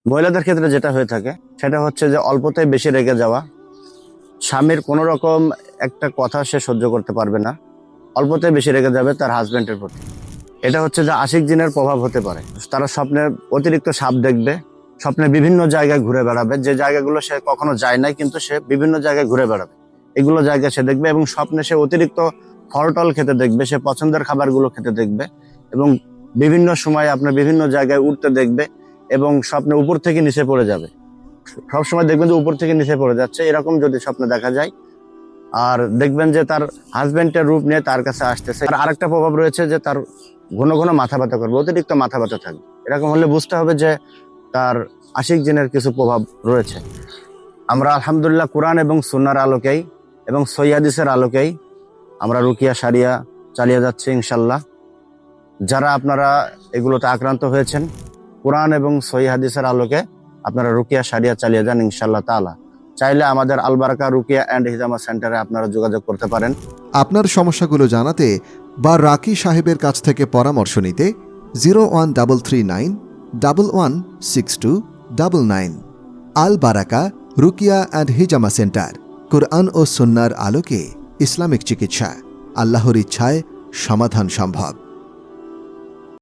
মহিলাদের ক্ষেত্রে যেটা হয়ে থাকে সেটা হচ্ছে যে অল্পতে বেশি রেগে যাওয়া। স্বামীর কোনো রকম একটা কথা সে সহ্য করতে পারবে না, অল্পতে বেশি রেগে যাবে তার হাজবেন্ডের প্রতি। এটা হচ্ছে যে আশিক জিনের প্রভাব হতে পারে। তারা স্বপ্নে অতিরিক্ত সাপ দেখবে, স্বপ্নে বিভিন্ন জায়গায় ঘুরে বেড়াবে, যে জায়গাগুলো সে কখনো যায় নাই কিন্তু সে বিভিন্ন জায়গায় ঘুরে বেড়াবে, এগুলো জায়গায় সে দেখবে। এবং স্বপ্নে সে অতিরিক্ত ফলটল খেতে দেখবে, সে পছন্দের খাবারগুলো খেতে দেখবে, এবং বিভিন্ন সময় আপনার বিভিন্ন জায়গায় উঠতে দেখবে, এবং স্বপ্নে উপর থেকে নিচে পড়ে যাবে। সবসময় দেখবেন যে উপর থেকে নিচে পড়ে যাচ্ছে, এরকম যদি স্বপ্নে দেখা যায়। আর দেখবেন যে তার হাজবেন্ডের রূপ নিয়ে তার কাছে আসতেছে। আর আরেকটা প্রভাব রয়েছে যে তার ঘন ঘন মাথা ব্যথা করবে, অতিরিক্ত মাথা ব্যথা থাকবে। এরকম হলে বুঝতে হবে যে তার আশিক জিনের কিছু প্রভাব রয়েছে। আমরা আলহামদুলিল্লাহ কোরআন এবং সুন্নাহর আলোকেই এবং সহিহ হাদিসের আলোকেই আমরা রুকিয়া শারিয়া চালিয়ে যাচ্ছি ইনশাল্লাহ। যারা আপনারা এগুলোতে আক্রান্ত হয়েছেন, কোরআন এবং সহিহ হাদিসের আলোকে আপনারা রুকিয়া শারিয়া চালিয়ে যান ইনশাল্লাহ তাআলা। চাইলে আমাদের আল বারাকা রুকিয়া অ্যান্ড হিজামা সেন্টারে আপনারা যোগাযোগ করতে পারেন। আপনার সমস্যাগুলো জানাতে বা রাকি সাহেবের কাছ থেকে পরামর্শ নিতে 01339 116299। আল বারাকা রুকিয়া অ্যান্ড হিজামা সেন্টার, কুরআন ও সুন্নাহর আলোকে ইসলামিক চিকিৎসা। আল্লাহর ইচ্ছায় সমাধান সম্ভব।